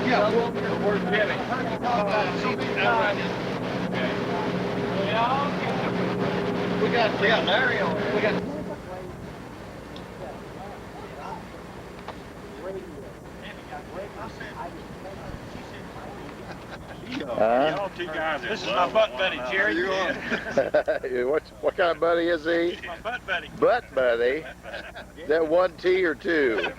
Yeah, where's Jimmy? We got an aerial. We got. Y'all two guys. This is my butt buddy, Jerry. What kind of buddy is he? My butt buddy. Butt buddy? Is that 1T or 2?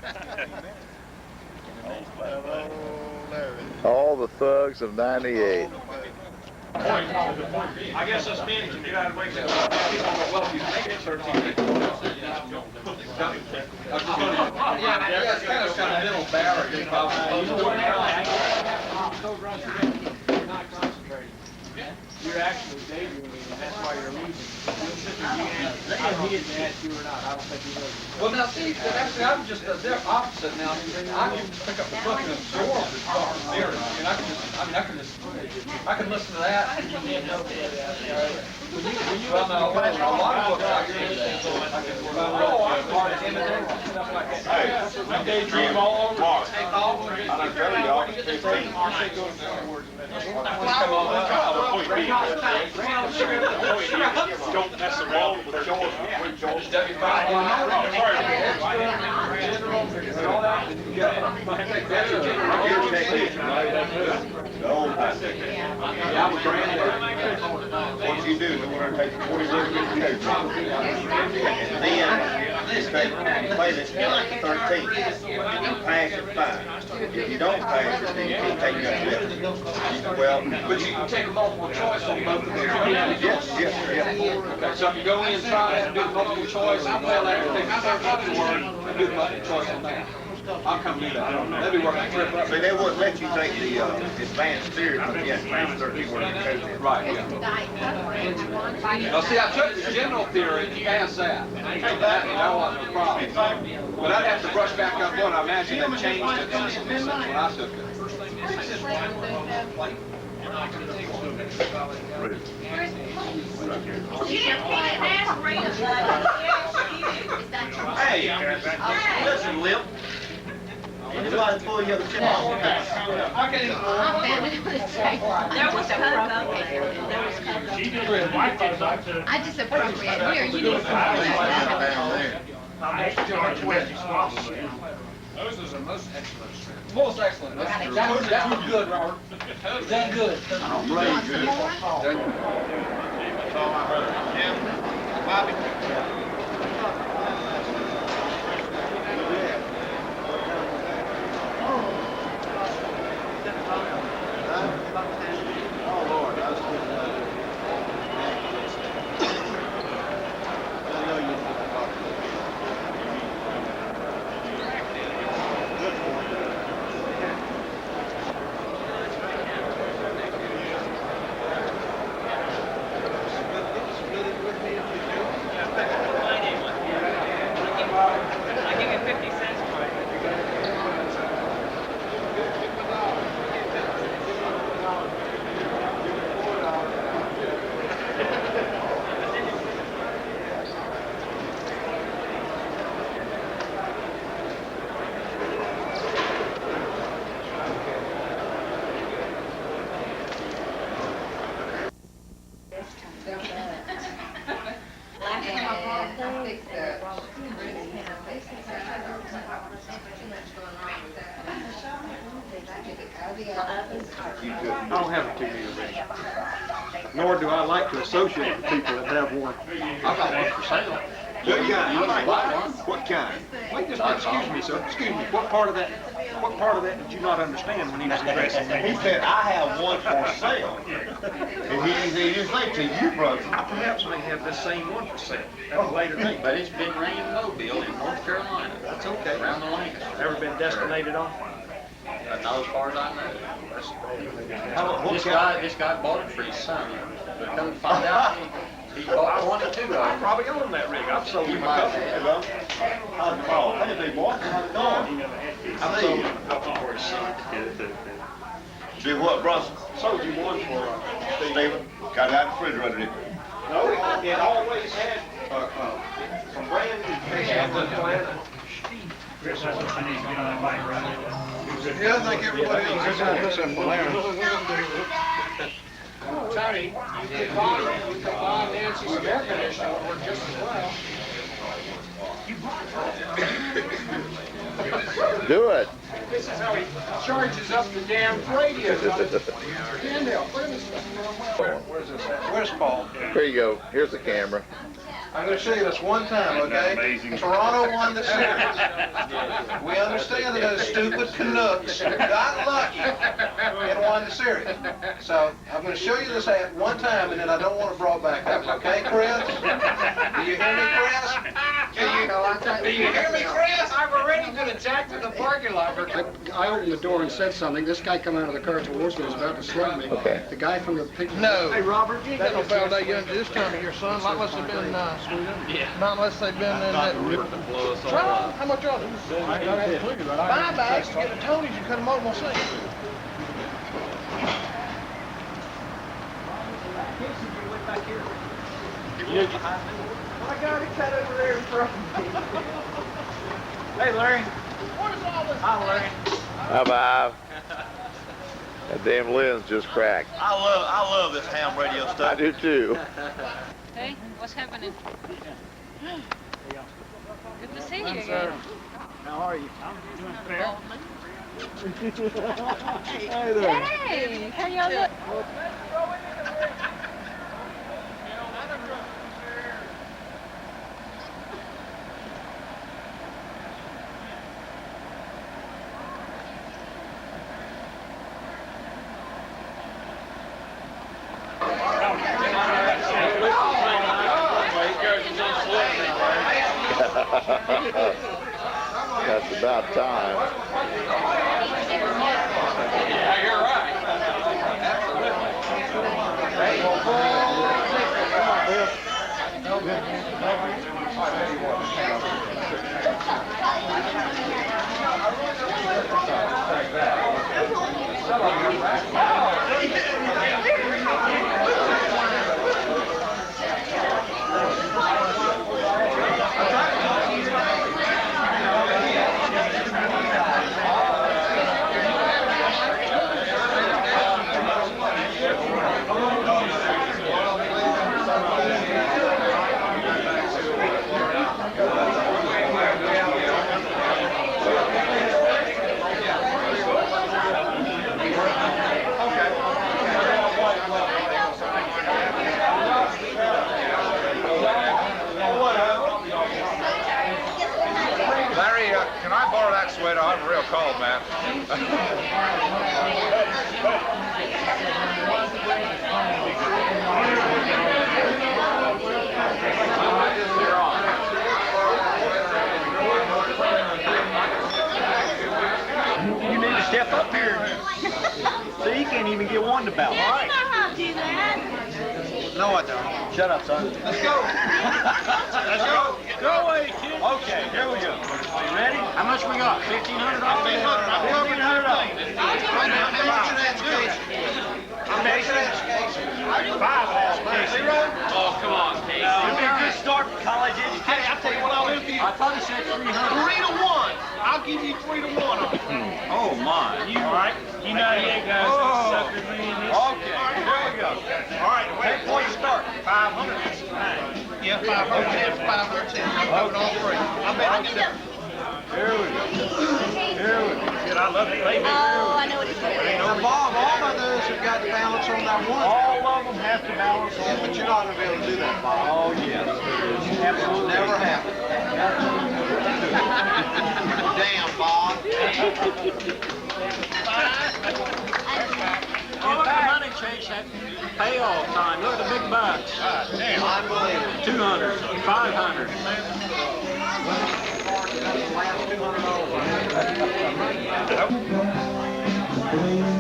All the thugs of '98. I guess us men can get out of the way. People will welcome you. Make it 13. Yeah, it's kind of sentimental barrier. You're actually daydreaming, and that's why you're losing. I don't know if he didn't ask you or not. I don't think he does. Well, now see, actually, I'm just the opposite now. I can pick up the book and absorb the talking theory. I mean, I can listen to that. Well, now, a lot of books I can I daydream all over. Don't mess around with George. What you do is we're going to take 40 years to get the and then play this 13. If you pass it, fine. If you don't pass it, then you can't take that with. Well, But you can take a multiple choice on both of them. yes. Okay, so if you go in and try and do the multiple choice, and fail that, take the third word and do the multiple choice on that. I'll come do that. That'd be working trip up. See, they wouldn't let you take the advanced theory, but you have to pass 13 word code. Right, yeah. Now, see, I took the general theory and passed that. That wasn't a problem. But I'd have to brush back up one. I imagine they changed it since when I took it. Hey, listen, Lip. Anybody pull you up the There was a I just appropriate here. You didn't Those are the most excellent. Most excellent. That was good, Robert. Done good. That's all my brother. Jim, Bobby. I don't have a TV rig. Nor do I like to associate with people that have one. I've got one for sale. What kind? What kind? Wait, just excuse me, sir. Excuse me. What part of that did you not understand when he was addressing me? He said, I have one for sale. And he didn't say to you, brother. I perhaps may have the same one for sale at a later date. But it's been raining Mobile in North Carolina. That's okay. Around the lane. Never been destinated on? Not as far as I know. What This guy bought it for his son. But come to find out, he bought 22 of I them. probably own that rig. I've sold him a couple. Hello? How's it going? Hey, big boy. How's it going? I've sold him a couple. For his son. Do what, Bruce? Sold you one for Steven, got it out of the refrigerator, didn't you? No, it always had some brand new things on the planet. Yeah, I think everybody else is. Tony, you could buy Nancy some air conditioning or just as well. Do it. This is how he charges up the damn radio. Handheld, put him in. Where's this at? Where's Paul? Here you go. Here's the camera. I'm going to show you this one time, okay? Toronto won the series. We understand that those stupid Canucks got lucky and won the series. So I'm going to show you this ad one time, and then I don't want to brought back up. Okay, Chris? Do you hear me, Chris? Do you hear me, Chris? I'm already going to jack to the parking lot. I opened the door and said something. This guy come out of the car towards me, was about to slug me. Okay. The guy from the picture. No. Hey, Robert, you ain't got no foul day young this time of year, son. Not unless they've been, not unless they've been in that. Try, how much are they? 5 bags to get a Tony's and cut them open, we'll see. I got it cut over there in front of me. Hey, Larry. What is all this? Hi, Larry. Bye-bye. That damn lens just cracked. I love this ham radio I stuff. do too. Hey, what's happening? Good to see you Yes, again. sir. How are you? I'm doing fair. Hey there. Hey, how y'all look? That's about time. Yeah, you're right. Larry, can I borrow that sweater? I'm real cold, man. You need to step up here. So you can't even get one to balance. Yes, I'll do that. No, I don't. Shut up, son. Let's go. Let's go. Go away, kid. Okay, here we go. Are you ready? How much we got? $1,500? $1,500. How much of that's Casey? I'm next. Casey? 5 balls, Casey. Oh, come on, Casey. It'll be a good start for college education. Hey, I'll tell you what I'll do for you. I thought he said 300. 3-1. I'll give you 3-1 on it. Oh, my. All right. You know how you guys Oh. sucker me in this. Okay, here we go. All right, wait, before you start. 500. Yeah, 510, 510. I'm voting all three. I bet I get Here we go. Here we go. Kid, I love it, baby. Oh, I know what he's doing. Now, Bob, all of those have got to balance on that one. All of them have to balance on. Yeah, but you're not going to be able to do that, Bob. Oh, yes. Absolutely. Never happen. Damn, Bob. Get the money, Chase. That payoff time. Look at the big bucks. Unbelievable. 200, 500.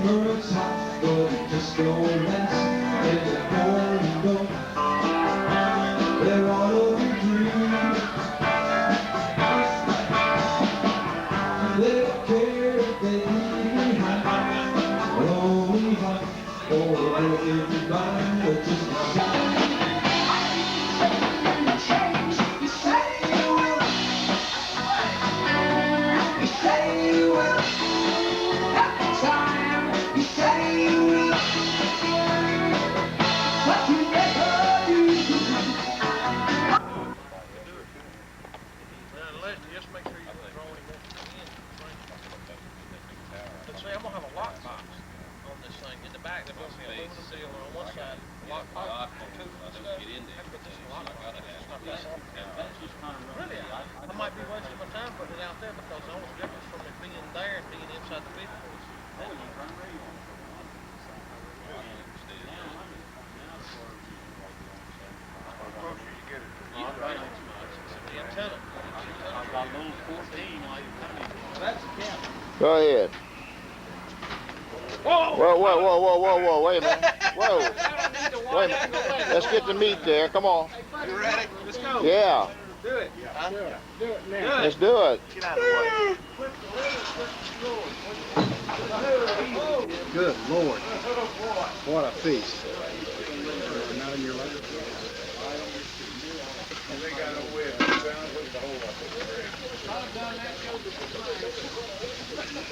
Birds hot, but just go west. Let it go and go. They're all of your dreams. They don't care if they leave behind. Rolling hot, or everybody, but just my time. You say you will. You say you will. Really, I might be wasting my time putting it out there because the only difference from it being there and being inside the vehicle is the antenna. I've got a little 14 like That's the camera. Go ahead. Whoa! Whoa, wait a minute. Whoa. Wait a minute. Let's get the meat there, come on. You ready? Let's go. Yeah, Do it. Huh? Do it now. let's do it. Get out of the way. Good Lord. What a feast. Not in your life.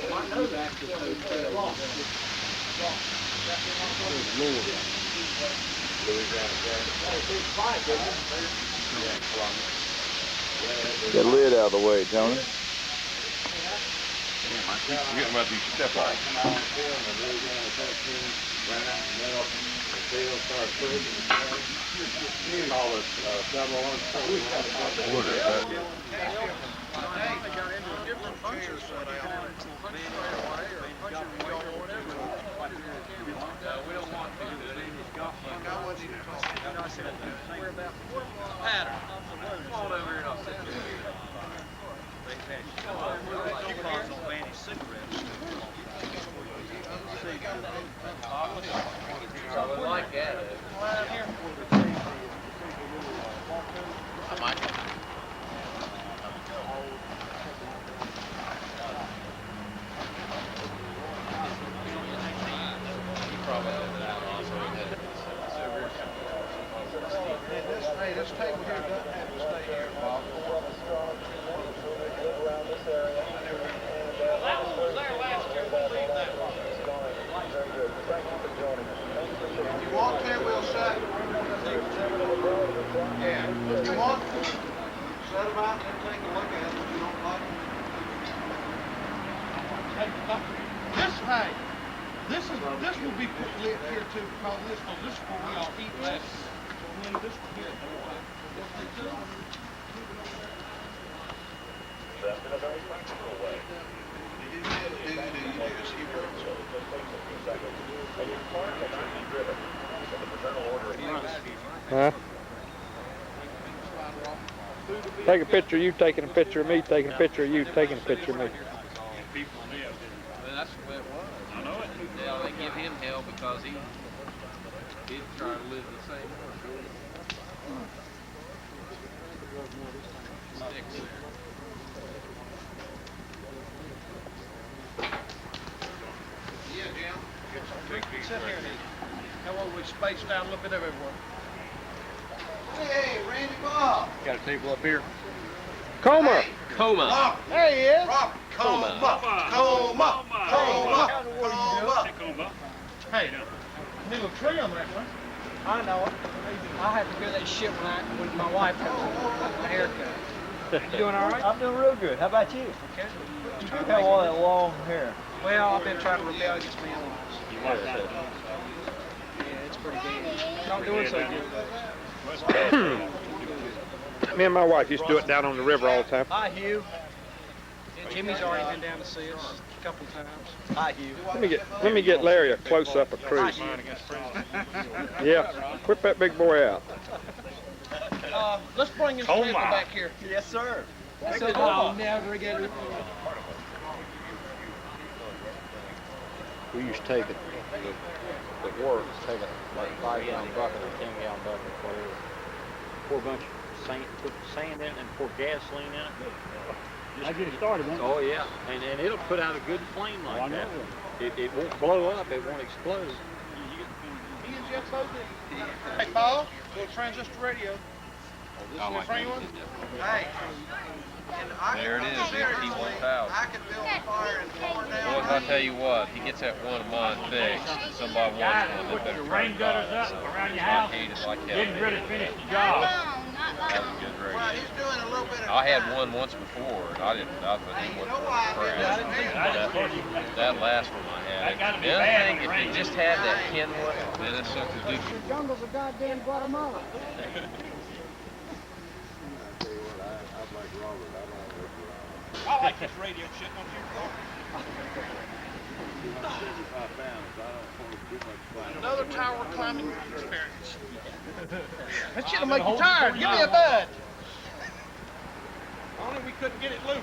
I know that. Get the lid out of the way, Tony. You're getting about these step off. Hey, this table here doesn't have to stay here, Bob. That one was there last year. We'll leave that one. If you want to, we'll set. Yeah. If you want, set them out and take a look at them if you don't like them. This will be put lit here too because this is where we all eat last. So when this one here. Huh? Take a picture of you taking a picture of me, taking a picture of you taking a picture of me. That's the way it was. I know it. Yeah, they give him hell because he'd try to live the same way. Sticks there. Yeah, Jim. Sit here and eat. That way we spaced out a little bit everywhere. Hey, Randy Bob. Got a table up here. Coma! Coma. There he is. Robert, Coma. Hey, need a tree on that one. I know it. I have to do that shit when my wife has a haircut. You doing all right? I'm doing real good. How about you? Okay. You have all that long hair. Well, I've been trying to rebel against my in-laws. You like that? Yeah, it's pretty good. Not doing so good. Me and my wife used to do it down on the river all the time. Hi, Hugh. Yeah, Jimmy's already been down to see us a couple of times. Hi, Hugh. Let me get Larry a close up of Cruz. Yeah, whip that big boy out. Let's bring his vehicle back here. Yes, sir. So I'll never get it. We used to take it, at work, take a like 5-gallon bucket or 10-gallon bucket, whatever. Pour a bunch of sand, put sand in it and pour gasoline in it. I get it started, man. Oh yeah, and it'll put out a good flame like that. It won't blow up, it won't explode. He and Jeff both did. Hey, Paul, little transistor radio. I like Bring that. one? Hey. And There it is, seriously, EP1000. I could build a fire and pour down. Boys, I tell you what, he gets that one of mine fixed. Somebody wants one, they better try to buy it. So, I hate it like hell. Didn't really finish the Not job. long, not long. That's a good radio. Right, he's doing a little bit of. I had one once before, and I didn't. I thought it wasn't crap. That last one I had. The other thing, if it just had that Kenwood, then it's something different. The jungle's of goddamn Guatemala. I like this radio shit, don't you? Another tower climbing experience. That shit'll make you tired. Give me a bud. Only we couldn't get it loose.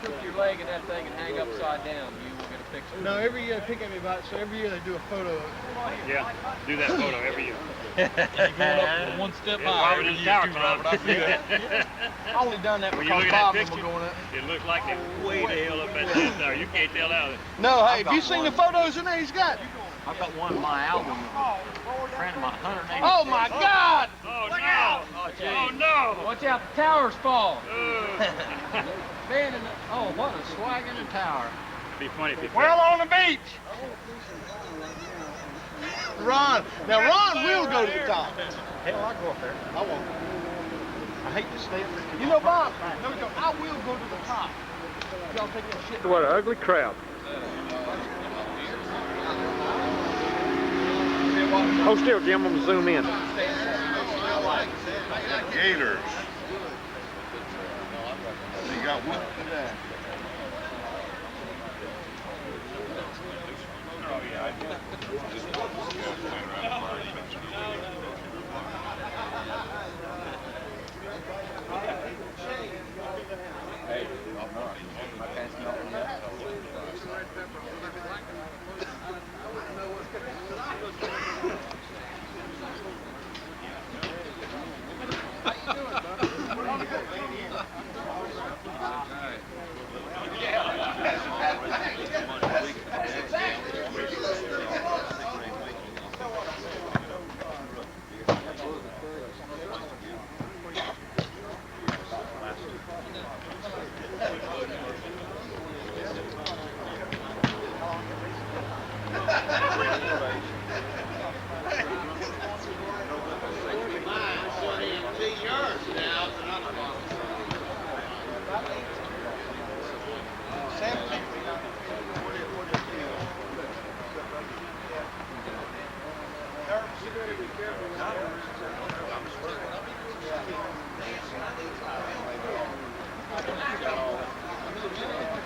Put your leg in that thing and hang upside down. You will get a picture. No, every year they pick at me about it, so every year they do a photo of it. Yeah, do that photo every year. Going up one step higher than you tower two, climb. Robert. I see that. I only done that When you because look at that Bob and them picture, were going up. it looks like they're way the hell up at the tower. You can't tell out of it. No, hey, have you seen the photos in there he's got? I've got one of my album. A friend of mine, 180. Oh my God! Oh no! Oh no! Watch out, the towers fall. Man, oh, what a swag in the tower. It'd be funny if you Well on the beach! Ron, now Ron will go to the top. Hell, I go up there. I won't. I hate to stay up there. You know, Bob, no, I will go to the top. Y'all take that shit. What an ugly crowd. Hold still, Jim. I'm going to zoom in. Gators. You got one?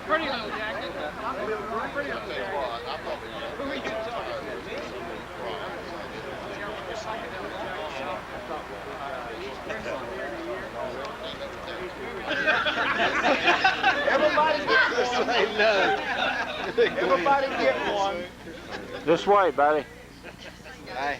Pretty little jacket. Pretty little jacket. Everybody get one. Everybody get one. This way, buddy. Hey,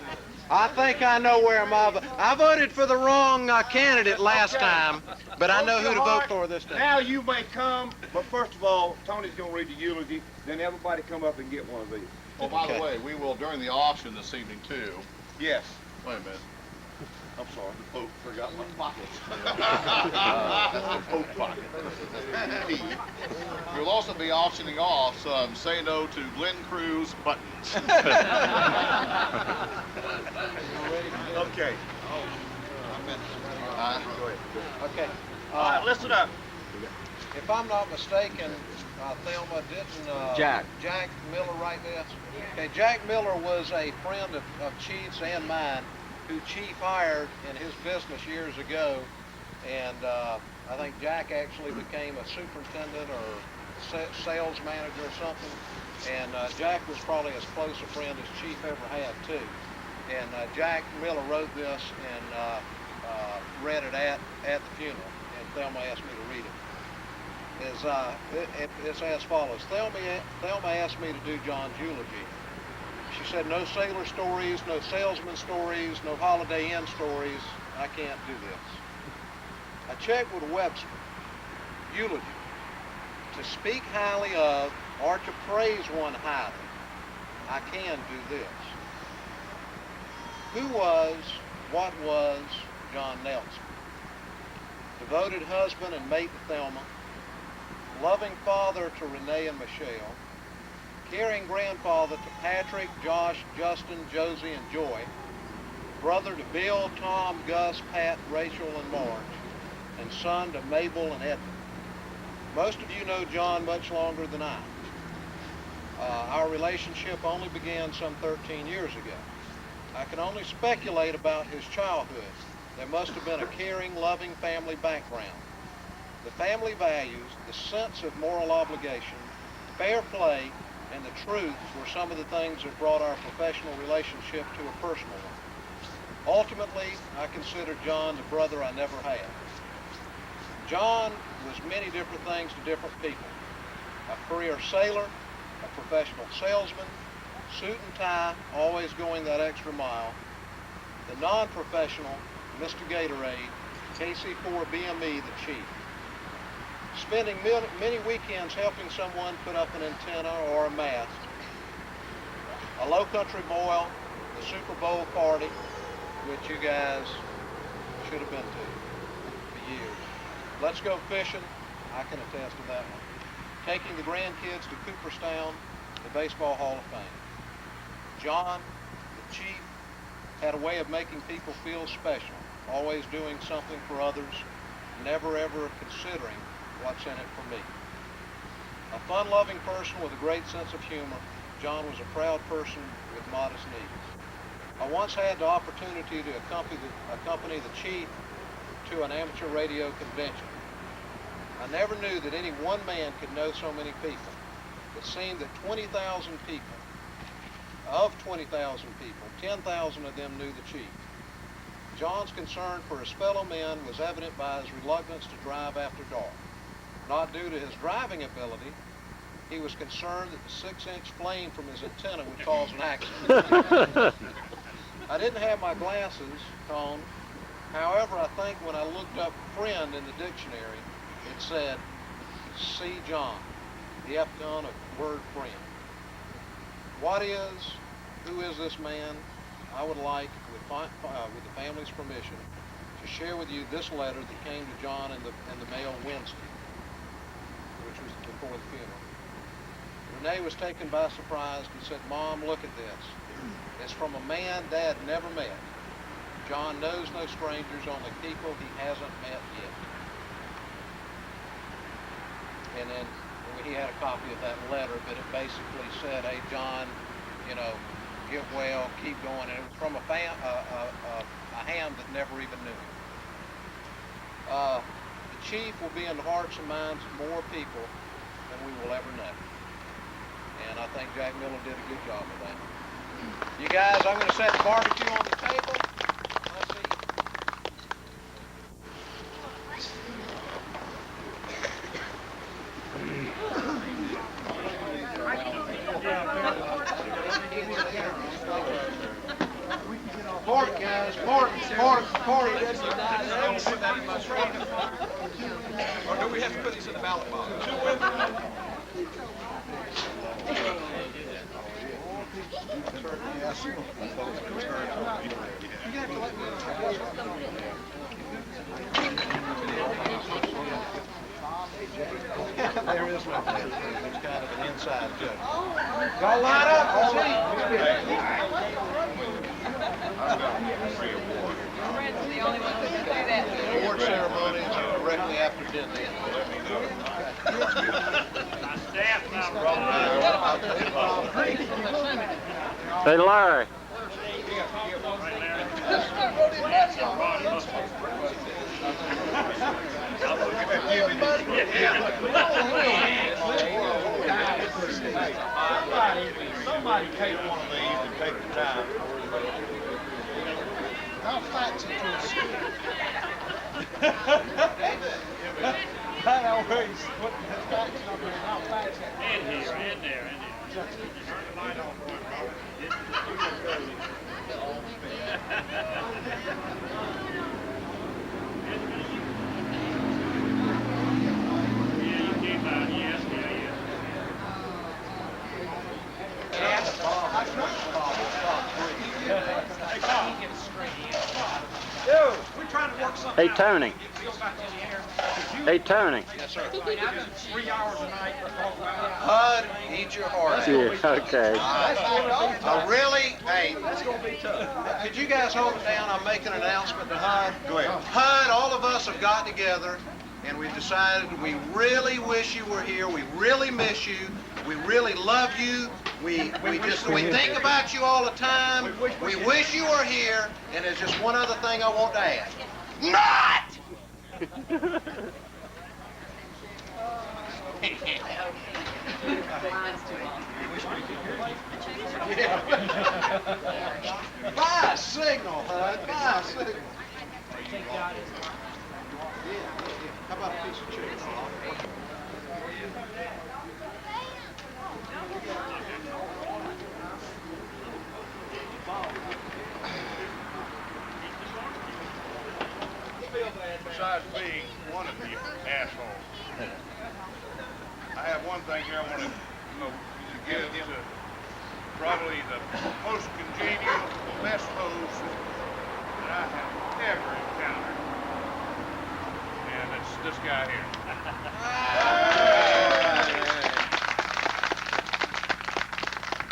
I think I know where I voted for the wrong candidate last time, but I know who to vote for this time. Now you may come, but first of all, Tony's gonna read the eulogy, then everybody come up and get one of these. Oh, by the way, we will during the auction this evening too. Yes. Wait a minute. I'm sorry. Oh, forgot my pocket. Coat pocket. We'll also be auctioning off some Say No to Glenn Cruz buttons. Okay. Okay. All right, listen up. If I'm not mistaken, Thelma, didn't Jack Miller write this? Okay, Jack Miller was a friend of Chief's and mine, who Chief hired in his business years ago, and I think Jack actually became a superintendent or sales manager or something, and Jack was probably as close a friend as Chief ever had too. And Jack Miller wrote this and read it at the funeral, and Thelma asked me to read it. It's as follows. Thelma asked me to do John's eulogy. She said, no sailor stories, no salesman stories, no Holiday Inn stories. I can't do this. I checked with Webster. Eulogy. To speak highly of or to praise one highly. I can do this. Who was, what was John Nelson? Devoted husband and mate to Thelma. Loving father to Renee and Michelle. Caring grandfather to Patrick, Josh, Justin, Josie, and Joy. brother to Bill, Tom, Gus, Pat, Rachel, and Marge, and son to Mabel and Edmund. Most of you know John much longer than I. Our relationship only began some 13 years ago. I can only speculate about his childhood. There must have been a caring, loving family background. The family values, the sense of moral obligation, fair play, and the truth were some of the things that brought our professional relationship to a personal one. Ultimately, I consider John the brother I never had. John was many different things to different people. A career sailor, a professional salesman, suit and tie, always going that extra mile. The non-professional, Mr. Gatorade, KC4 BME, the chief. Spending many weekends helping someone put up an antenna or a mast. A low country boil, the Super Bowl party, which you guys should have been to for years. Let's go fishing, I can attest to that one. Taking the grandkids to Cooperstown, the Baseball Hall of Fame. John, the chief, had a way of making people feel special, always doing something for others, never ever considering what's in it for me. A fun-loving person with a great sense of humor, John was a proud person with modest needs. I once had the opportunity to accompany the chief to an amateur radio convention. I never knew that any one man could know so many people. It seemed that 20,000 people, of 20,000 people, 10,000 of them knew the chief. John's concern for his fellow men was evident by his reluctance to drive after dark. Not due to his driving ability, he was concerned that the 6-inch flame from his antenna would cause an accident. I didn't have my glasses on. However, I think when I looked up friend in the dictionary, it said, see John, the epitome of the word friend. Who is this man? I would like, with the family's permission, to share with you this letter that came to John in the mail Wednesday, which was before the funeral. Renee was taken by surprise and said, Mom, look at this. It's from a man Dad never met. John knows no strangers, only people he hasn't met yet. And then he had a copy of that letter, but it basically said, hey, John, you know, get well, keep going. And it was from a ham that never even knew him. The chief will be in the hearts and minds of more people than we will ever know. And I think Jack Miller did a good job of that. You guys, I'm going to set the barbecue on the table. Let's eat. Pork, guys, pork. Or do we have to put these in the ballot box? There is no place. It's kind of an inside joke. Y'all line up, let's Fred's the only one who can do that. The award ceremonies are directly after dinner. Hey, Larry. Somebody take one of these and take the time. I'll fax it to us. I always put the fax number in, I'll fax it. In there. Hey, Tony. Get back in the air. Hey, Tony. Yes, sir. 3 hours a night to talk about it. HUD, eat your heart out. Yeah, okay. Really, hey, That's gonna be tough. could you guys hold it down? I'm making an announcement to HUD. Go ahead. HUD, all of us have got together and we've decided we really wish you were here. We really miss you. We really love you. We think about you all the time. We wish you were here. And there's just one other thing I want to add. Not! Buy a signal, HUD. Buy a signal. How about a piece of chicken? Besides being one of you assholes, I have one thing here I want to give to probably the most congenial, best host that I have ever encountered. And it's this guy here.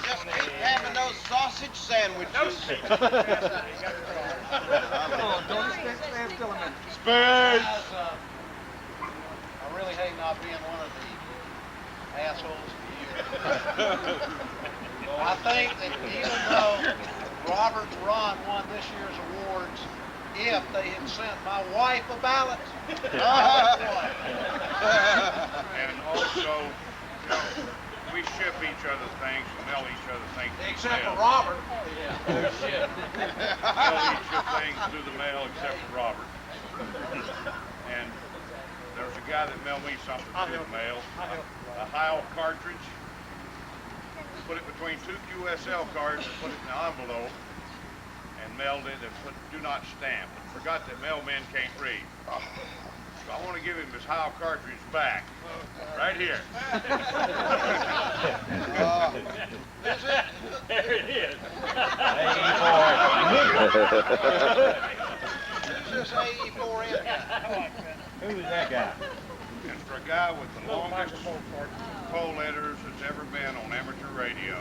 Just keep having those sausage sandwiches. Come on, don't stand still a minute. Guys, I really hate not being one of the assholes to you. I think that even though Robert and Ron won this year's awards, if they had sent my wife a ballot, And also, you know, we ship each other things and mail each other things. through the except for mail. Robert. Mail each other things through the mail except for Robert. And there's a guy that mailed me something through the mail, a Heil cartridge. Put it between two QSL cards and put it in an envelope and mailed it and put do not stamp. And forgot that mailmen can't read. So I want to give him his Heil cartridge back. Right here. Is it? There it is. Is this AE4N? Who's that guy? And for a guy with the longest poll letters that's ever been on amateur radio.